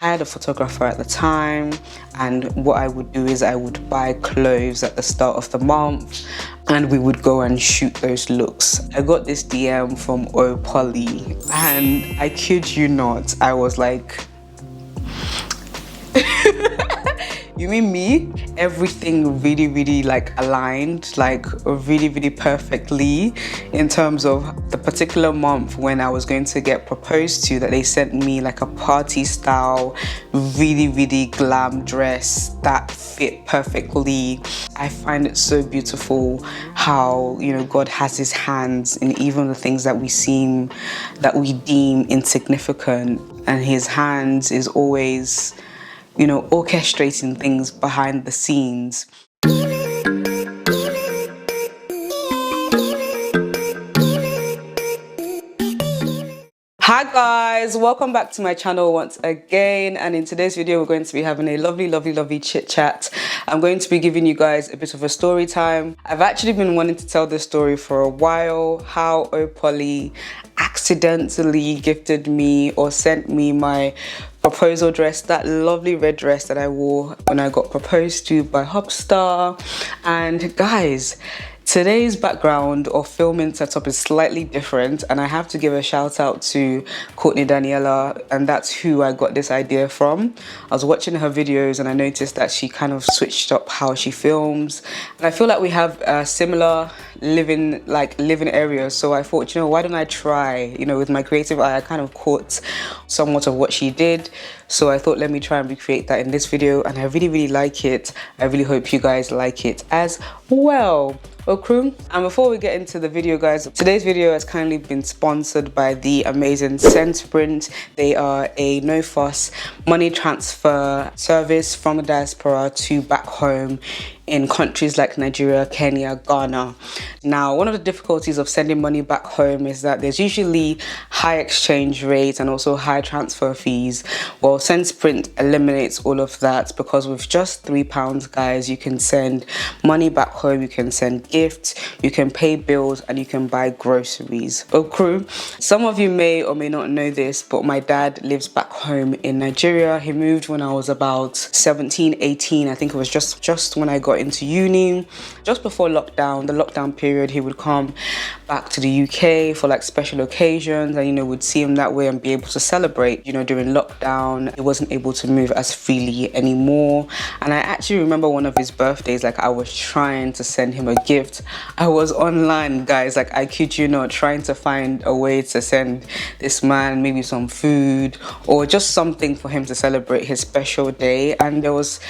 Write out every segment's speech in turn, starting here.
I had a photographer at the time, and what I would do is I would buy clothes at the start of the month and we would go and shoot those looks. I got this DM from Polly, and I kid you not, I was like, you mean me? Everything really like aligned, like really perfectly, in terms of the particular month when I was going to get proposed to, that they sent me like a party style, really glam dress that fit perfectly. I find it so beautiful how, you know, God has his hands in even the things that we deem insignificant, and his hands is always, you know, orchestrating things behind the scenes. Hi guys, welcome back to my channel once again, and in today's video we're going to be having a lovely chit chat. I'm going to be giving you guys a bit of a story time. I've actually been wanting to tell this story for a while, how Polly accidentally gifted me or sent me my proposal dress, that lovely red dress that I wore when I got proposed to by Hopstar. And guys, today's background or filming setup is slightly different, and I have to give a shout out to Courtney Daniela, and that's who I got this idea from. I was watching her videos and I noticed that she kind of switched up how she films, and I feel like we have similar living areas, so I thought, you know, why don't I try, you know, with my creative eye. I kind of caught somewhat of what she did, so I thought let me try and recreate that in this video, and I really like it. I really hope you guys like it as well. Crew, and before we get into the video, guys, today's video has kindly been sponsored by the amazing Sendsprint. They are a no-fuss money transfer service from the diaspora to back home in countries like Nigeria, Kenya, Ghana. Now, one of the difficulties of sending money back home is that there's usually high exchange rates and also high transfer fees. Well, Sendsprint eliminates all of that, because with just £3, guys, you can send money back home, you can send gifts, you can pay bills, and you can buy groceries. Crew, some of you may or may not know this, but my dad lives back home in Nigeria. He moved when I was about 17, 18. I think it was just when I got into uni, just before lockdown, the lockdown period. He would come back to the UK for like special occasions, and, you know, would see him that way and be able to celebrate. You know, during lockdown, he wasn't able to move as freely anymore, and I actually remember one of his birthdays, like I was trying to send him a gift. I was online, guys, like I kid you not, trying to find a way to send this man maybe some food or just something for him to celebrate his special day, and it was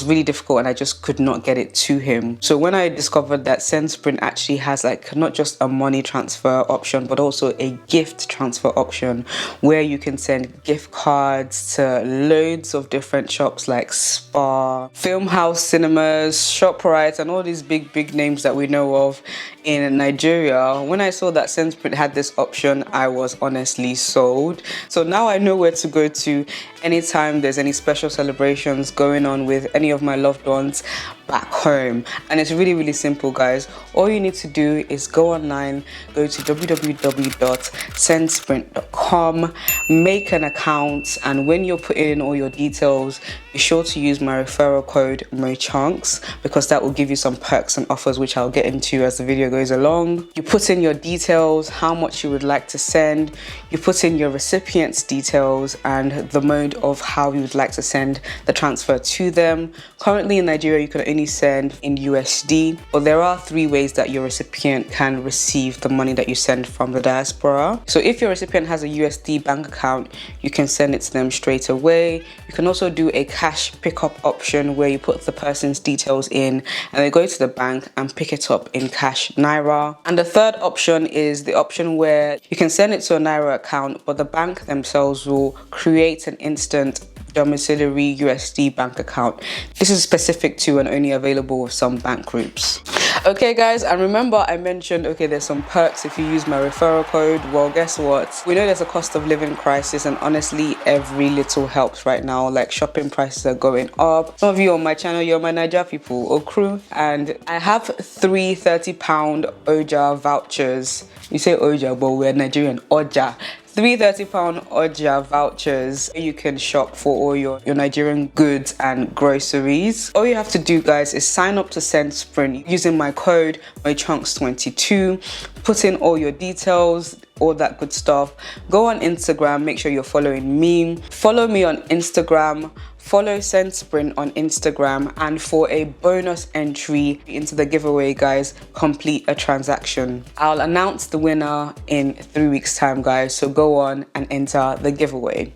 really difficult, and I just could not get it to him. So when I discovered that Sendsprint actually has like not just a money transfer option, but also a gift transfer option, where you can send gift cards to loads of different shops like Spa, Film House Cinemas, ShopRite, and all these big names that we know of in Nigeria. When I saw that Sendsprint had this option, I was honestly sold. So now I know where to go to anytime there's any special celebrations going on with any of my loved ones back home. And it's really simple, guys. All you need to do is go online, go to www.sendsprint.com, make an account, and when you're putting in all your details, be sure to use my referral code MOCHUNKS, because that will give you some perks and offers, which I'll get into as the video goes along. You put in your details, how much you would like to send, you put in your recipient's details and the mode of how you would like to send the transfer to them. Currently in Nigeria, you can only send in USD, but there are 3 ways that your recipient can receive the money that you send from the diaspora. So if your recipient has a USD bank account, you can send it to them straight away. You can also do a cash pickup option, where you put the person's details in and they go to the bank and pick it up in cash Naira. And the third option is the option where you can send it to a Naira account, but the bank themselves will create an instant domiciliary USD bank account. This is specific to and only available with some bank groups. Okay guys, and remember I mentioned, okay, there's some perks if you use my referral code. Well, guess what? We know there's a cost of living crisis, and honestly every little helps right now. Like shopping prices are going up. Some of you on my channel, you're my Niger people or crew, and I have 3 £30 Oja vouchers. You say Oja, but we're Nigerian. Oja Three £30 Oja vouchers. You can shop for all your Nigerian goods and groceries. All you have to do, guys, is sign up to Sendsprint using my code MyChunks22. Put in all your details, all that good stuff. Go on Instagram, make sure you're following me. Follow me on Instagram. Follow Sendsprint on Instagram, and for a bonus entry into the giveaway, guys, complete a transaction. I'll announce the winner in 3 weeks time, guys, so go on and enter the giveaway.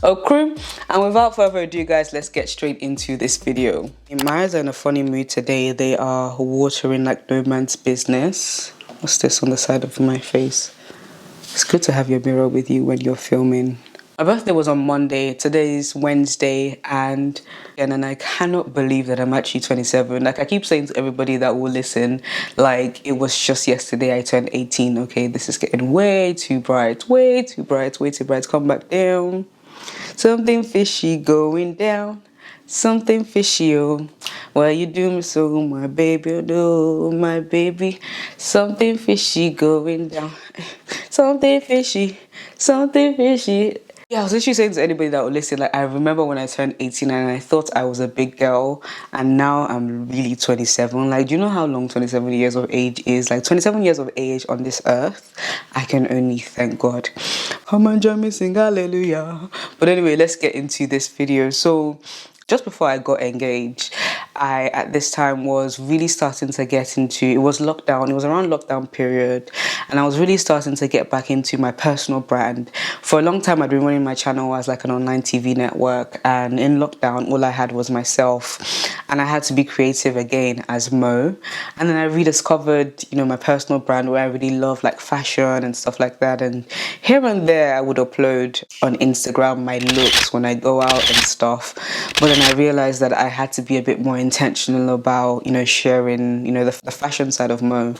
Okay, and without further ado, guys, let's get straight into this video. My eyes are in a funny mood today. They are watering like no man's business. What's this on the side of my face? It's good to have your mirror with you when you're filming. My birthday was on Monday, today's Wednesday, and I cannot believe that I'm actually 27. Like I keep saying to everybody that will listen, like it was just yesterday I turned 18, okay? This is getting way too bright, way too bright, way too bright. Come back down. Something fishy going down. Something fishy, oh. Why you do me so, my baby, oh, my baby. Something fishy going down. Something fishy, something fishy. Yeah, I was literally saying to anybody that would listen, like I remember when I turned 18 and I thought I was a big girl, and now I'm really 27. Like, do you know how long 27 years of age is? Like 27 years of age on this earth, I can only thank God. Come on, join me, sing hallelujah. But anyway, let's get into this video. So just before I got engaged, I at this time was really starting to get into, it was lockdown, it was around lockdown period, and I was really starting to get back into my personal brand. For a long time I'd been running my channel as like an online TV network, and in lockdown all I had was myself, and I had to be creative again as Mo. And then I rediscovered, you know, my personal brand where I really love like fashion and stuff like that, and here and there I would upload on Instagram my looks when I go out and stuff. But then I realized that I had to be a bit more intentional about, you know, sharing, you know, the fashion side of Mo.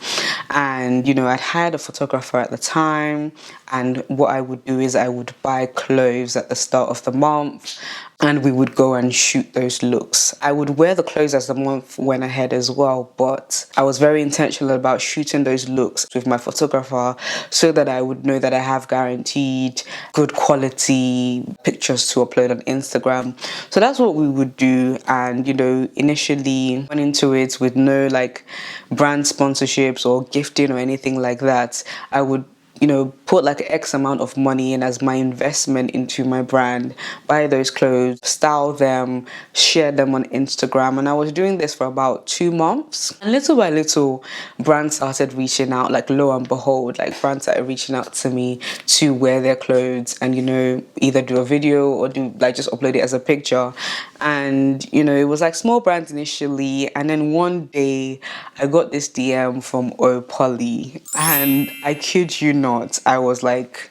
And, you know, I'd hired a photographer at the time, and what I would do is I would buy clothes at the start of the month, and we would go and shoot those looks. I would wear the clothes as the month went ahead as well, but I was very intentional about shooting those looks with my photographer so that I would know that I have guaranteed good quality pictures to upload on Instagram. So that's what we would do. And, you know, initially went into it with no like brand sponsorships or gifting or anything like that. I would, you know, put like X amount of money in as my investment into my brand, buy those clothes, style them, share them on Instagram. And I was doing this for about 2 months. And little by little, brands started reaching out, like lo and behold, like brands started reaching out to me to wear their clothes and, you know, either do a video or do like just upload it as a picture. And, you know, it was like small brands initially. And then one day I got this DM from Opoly, and I kid you not, I was like,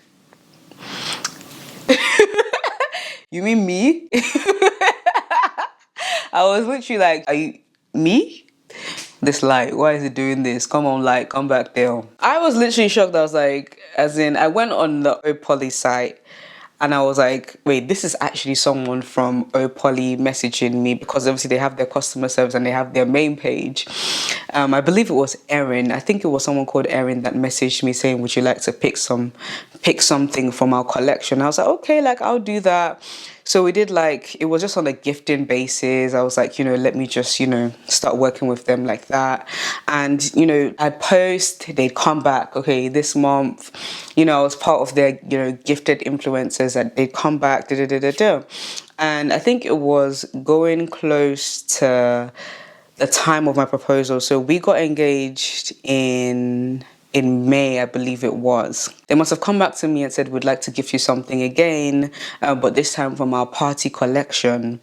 you mean me? I was literally like, are you me? This light, why is it doing this? Come on, light, come back there. I was literally shocked. I was like, as in, I went on the Opoly site and I was like, wait, this is actually someone from Opoly messaging me, because obviously they have their customer service and they have their main page. I believe it was Erin. I think it was someone called Erin that messaged me saying, would you like to pick something from our collection? I was like, okay, like I'll do that. So we did, like, it was just on a gifting basis. I was like, you know, let me just, you know, start working with them like that. And, you know, I'd post, they'd come back, okay, this month, you know, I was part of their, you know, gifted influencers, that they'd come back, And I think it was going close to the time of my proposal. So we got engaged in May, I believe it was. They must have come back to me and said, we'd like to gift you something again, but this time from our party collection.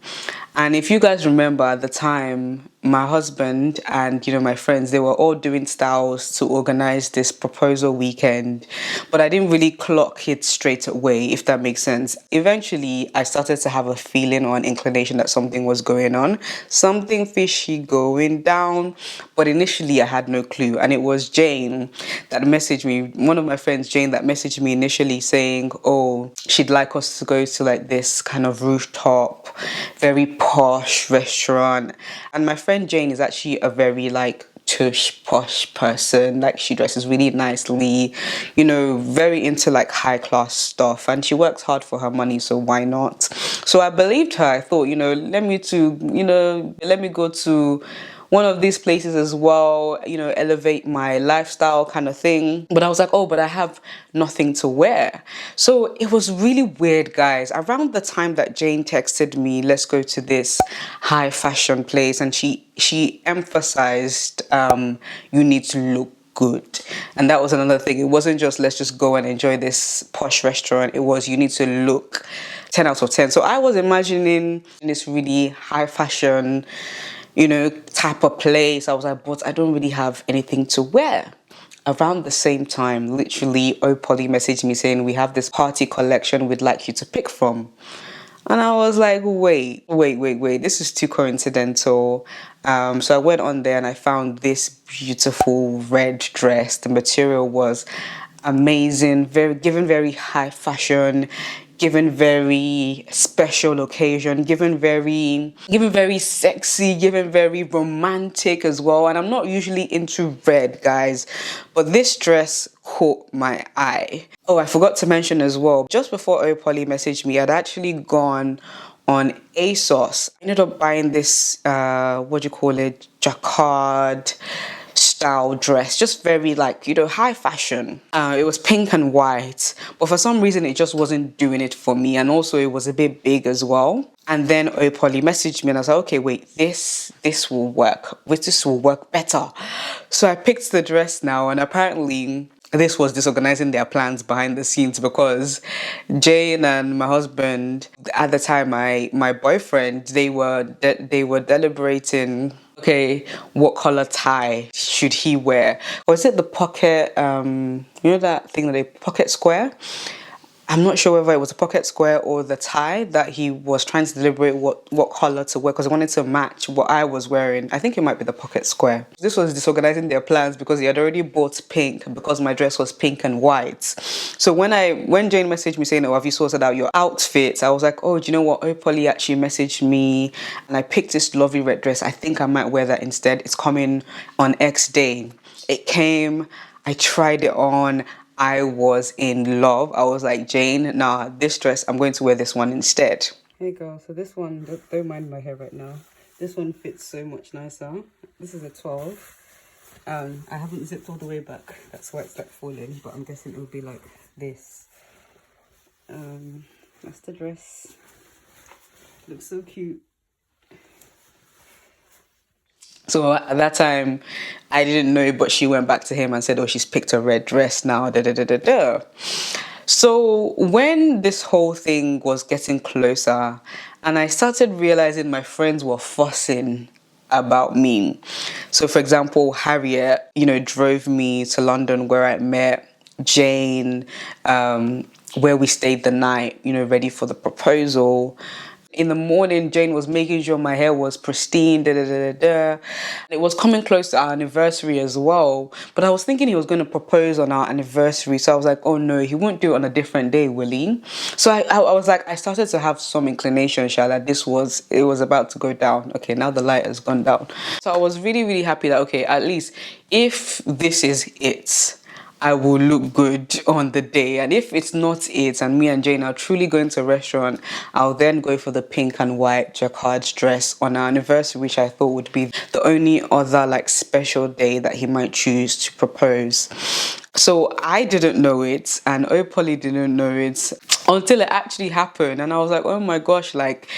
And if you guys remember at the time, my husband and, you know, my friends, they were all doing styles to organize this proposal weekend, but I didn't really clock it straight away, if that makes sense. Eventually, I started to have a feeling or an inclination that something was going on, something fishy going down, but initially I had no clue. And it was Jane that messaged me, one of my friends, Jane, that messaged me initially saying, oh, she'd like us to go to like this kind of rooftop, very posh restaurant. And my friend Jane is actually a very like tush posh person. Like, she dresses really nicely, you know, very into like high class stuff, and she works hard for her money, so why not? So I believed her. I thought, you know, let me go to one of these places as well, you know, elevate my lifestyle kind of thing. But I was like, oh, but I have nothing to wear. So it was really weird, guys. Around the time that Jane texted me, let's go to this high fashion place, and she emphasized, you need to look good. And that was another thing. It wasn't just let's just go and enjoy this posh restaurant. It was you need to look 10 out of 10. So I was imagining this really high fashion, you know, type of place. I was like, but I don't really have anything to wear. Around the same time, literally, Opoly messaged me saying, we have this party collection we'd like you to pick from. And I was like, wait, this is too coincidental. So I went on there and I found this beautiful red dress. The material was amazing, given very high fashion, given very special occasion, given very sexy, given very romantic as well. And I'm not usually into red, guys, but this dress caught my eye. Oh, I forgot to mention as well, just before Opoly messaged me, I'd actually gone on ASOS. I ended up buying this, jacquard style dress, just very like, you know, high fashion. It was pink and white, but for some reason it just wasn't doing it for me, and also it was a bit big as well. And then Opoly messaged me and I was like, okay, wait, this will work. This will work better. So I picked the dress now, and apparently this was disorganizing their plans behind the scenes, because Jane and my husband, at the time, my boyfriend, they were deliberating, okay, what color tie should he wear? Was it the pocket, you know that thing that they pocket square? I'm not sure whether it was a pocket square or the tie that he was trying to deliberate what color to wear, because I wanted to match what I was wearing. I think it might be the pocket square. This was disorganizing their plans because he had already bought pink, because my dress was pink and white. So when Jane messaged me saying, oh, have you sorted out your outfits? I was like, oh, do you know what? Opoly actually messaged me and I picked this lovely red dress. I think I might wear that instead. It's coming on X day. It came, I tried it on. I was in love. I was like, Jane, nah, this dress, I'm going to wear this one instead. Hey girl, so this one, don't mind my hair right now. This one fits so much nicer. This is a 12. I haven't zipped all the way back. That's why it's like falling, but I'm guessing it will be like this. That's the dress. Looks so cute. So at that time, I didn't know, but she went back to him and said, oh, she's picked a red dress now, da da da da da. So when this whole thing was getting closer, and I started realizing my friends were fussing about me. So for example, Harriet, you know, drove me to London where I met Jane, where we stayed the night, you know, ready for the proposal. In the morning, Jane was making sure my hair was pristine, da da da da da. It was coming close to our anniversary as well. But I was thinking he was going to propose on our anniversary. So I was like, oh no, he won't do it on a different day, will he? So I was like, I started to have some inclination, that it was about to go down. Okay, now the light has gone down. So I was really, really happy that, okay, at least if this is it, I will look good on the day. And if it's not it, and me and Jane are truly going to a restaurant, I'll then go for the pink and white jacquard dress on our anniversary, which I thought would be the only other like special day that he might choose to propose. So I didn't know it, and Opoly didn't know it until it actually happened. And I was like, oh my gosh, like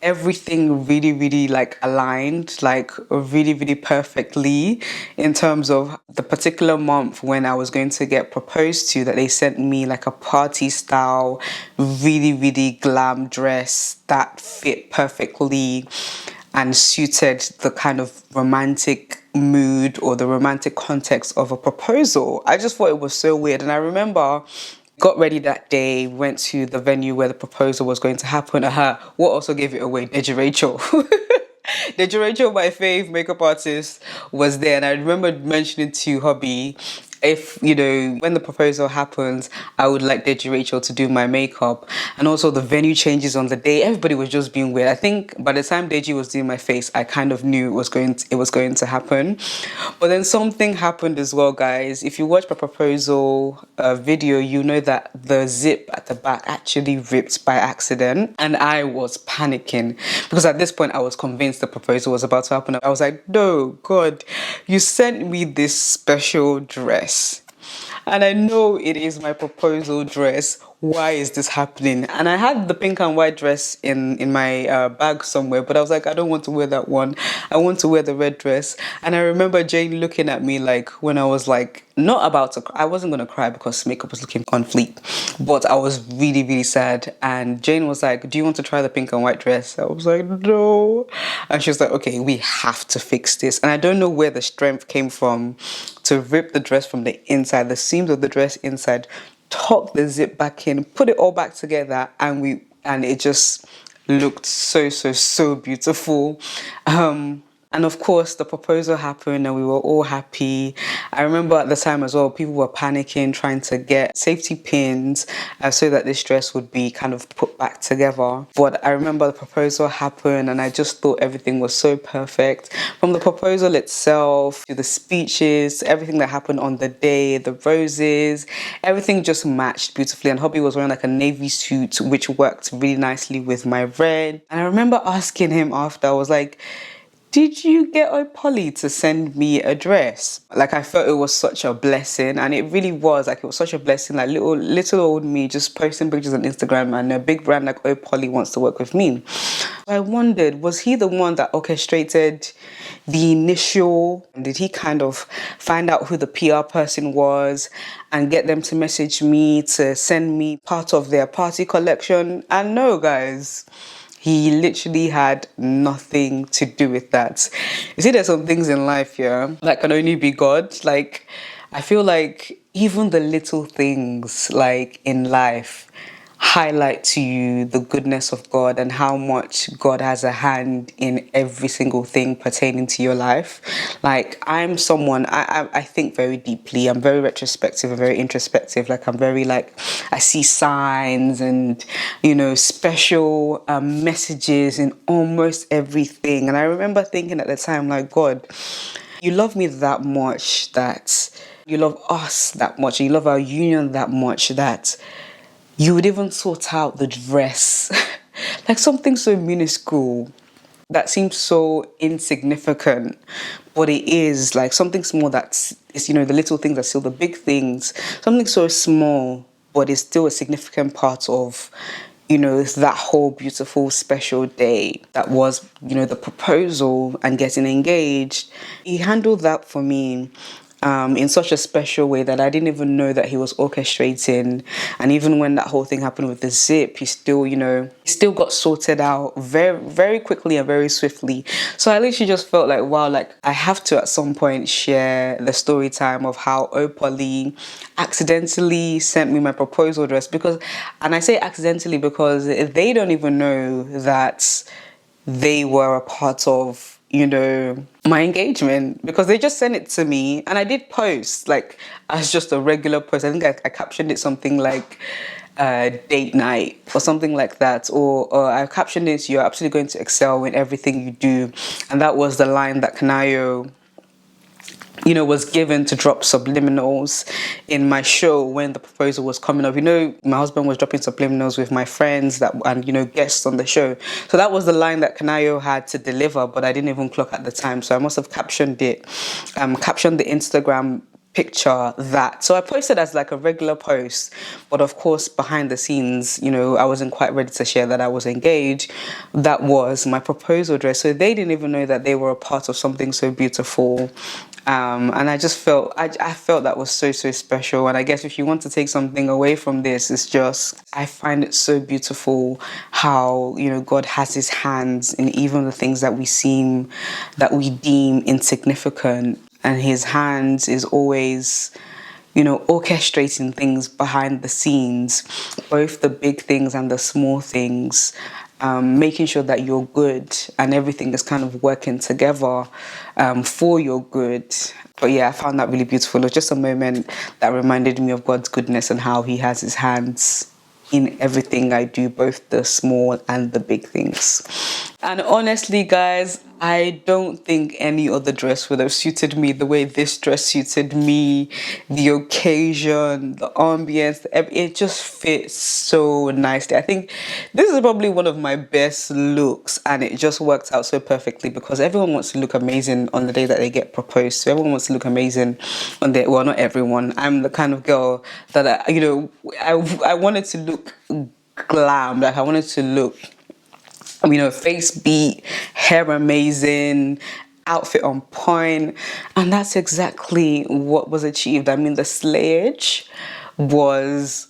everything really, really like aligned, like really, really perfectly, in terms of the particular month when I was going to get proposed to, that they sent me like a party style, really, really glam dress that fit perfectly and suited the kind of romantic mood or the romantic context of a proposal. I just thought it was so weird. And I remember got ready that day, went to the venue where the proposal was going to happen. What also gave it away? Deji Rachel. Deji Rachel, my fave makeup artist, was there. And I remember mentioning to hubby, if, you know, when the proposal happens, I would like Deji Rachel to do my makeup. And also the venue changes on the day. Everybody was just being weird. I think by the time Deji was doing my face, I kind of knew it was going to happen. But then something happened as well, guys. If you watch my proposal video, you know that the zip at the back actually ripped by accident. And I was panicking because at this point I was convinced the proposal was about to happen. I was like, no, God, you sent me this special dress. And I know it is my proposal dress. Why is this happening? And I had the pink and white dress in my bag somewhere, but I was like, I don't want to wear that one. I want to wear the red dress. And I remember Jane looking at me like when I was like, not about to cry. I wasn't going to cry because makeup was looking on fleek, but I was really, really sad. And Jane was like, do you want to try the pink and white dress? I was like, no. And she was like, okay, we have to fix this. And I don't know where the strength came from to rip the dress from the inside, the seams of the dress inside, tuck the zip back in, put it all back together, and it just looked so beautiful. And of course, the proposal happened and we were all happy. I remember at the time as well, people were panicking, trying to get safety pins so that this dress would be kind of put back together. But I remember the proposal happened and I just thought everything was so perfect. From the proposal itself, to the speeches, everything that happened on the day, the roses, everything just matched beautifully. And Hobby was wearing like a navy suit, which worked really nicely with my red. And I remember asking him after, I was like, did you get Polly to send me a dress? Like, I felt it was such a blessing, and it really was. Like, it was such a blessing. Like, little old me just posting pictures on Instagram, and a big brand like Polly wants to work with me. I wondered, was he the one that orchestrated the initial? Did he kind of find out who the PR person was and get them to message me to send me part of their party collection? And no, guys. He literally had nothing to do with that. You see, there's some things in life, yeah, that can only be God. Like, I feel like even the little things, like in life, highlight to you the goodness of God and how much God has a hand in every single thing pertaining to your life. Like, I'm someone, I think very deeply. I'm very retrospective and very introspective. Like, I'm very like, I see signs and, you know, special messages in almost everything. And I remember thinking at the time, like, God, you love me that much, that you love us that much, and you love our union that much, that you would even sort out the dress. Like something so minuscule that seems so insignificant, but it is like something small that's, you know, the little things are still the big things. Something so small, but it's still a significant part of, you know, that whole beautiful special day that was, you know, the proposal and getting engaged. He handled that for me in such a special way that I didn't even know that he was orchestrating. And even when that whole thing happened with the zip, he still, you know, he still got sorted out very quickly and very swiftly. So I literally just felt like, wow, like I have to at some point share the story time of how Opali accidentally sent me my proposal dress. Because, and I say accidentally because they don't even know that they were a part of, you know, my engagement, because they just sent it to me and I did post like as just a regular post. I think I captioned it something like date night or something like that, or I captioned it, you're absolutely going to excel in everything you do. And that was the line that Kanayo, you know, was given to drop subliminals in my show when the proposal was coming up. You know, my husband was dropping subliminals with my friends that, and, you know, guests on the show. So that was the line that Kanayo had to deliver, but I didn't even clock at the time. So I must have captioned it, captioned the Instagram picture that. So I posted as like a regular post, but of course behind the scenes, you know, I wasn't quite ready to share that I was engaged. That was my proposal dress. So they didn't even know that they were a part of something so beautiful. And I just felt, I felt that was so special. And I guess if you want to take something away from this, it's just, I find it so beautiful how, you know, God has his hands in even the things that we deem insignificant. And his hands is always, you know, orchestrating things behind the scenes, both the big things and the small things. making sure that you're good and everything is kind of working together for your good. But yeah, I found that really beautiful. It was just a moment that reminded me of God's goodness and how he has his hands in everything I do, both the small and the big things. And honestly, guys, I don't think any other dress would have suited me the way this dress suited me. The occasion, the ambience, it just fits so nicely. I think this is probably one of my best looks, and it just worked out so perfectly because everyone wants to look amazing on the day that they get proposed. So everyone wants to look amazing on their, well, not everyone. I'm the kind of girl that I wanted to look glam. Like I wanted to look, face beat, hair amazing, outfit on point, and that's exactly what was achieved. I mean, the slayage was,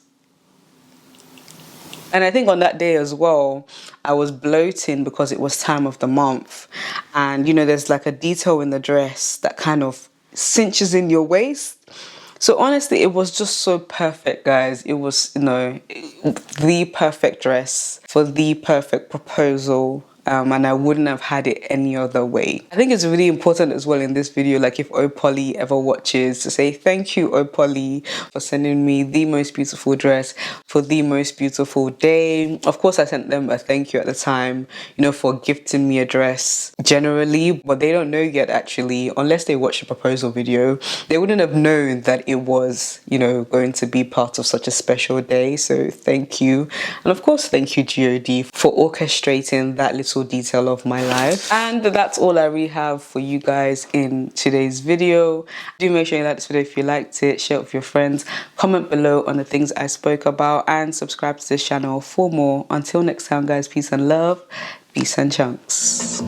and I think on that day as well, I was bloating because it was time of the month, and there's like a detail in the dress that kind of cinches in your waist. So honestly, it was just so perfect, guys. It was, the perfect dress for the perfect proposal. And I wouldn't have had it any other way. I think it's really important as well in this video, like if Opolly ever watches, to say thank you, Opolly, for sending me the most beautiful dress for the most beautiful day. Of course, I sent them a thank you at the time, for gifting me a dress generally, but they don't know yet actually, unless they watch the proposal video, they wouldn't have known that it was, going to be part of such a special day. So thank you. And of course, thank you, God, for orchestrating that little detail of my life. And that's all I really have for you guys in today's video. Do make sure you like this video if you liked it, share it with your friends, comment below on the things I spoke about, and subscribe to this channel for more. Until next time, guys, peace and love, peace and chunks.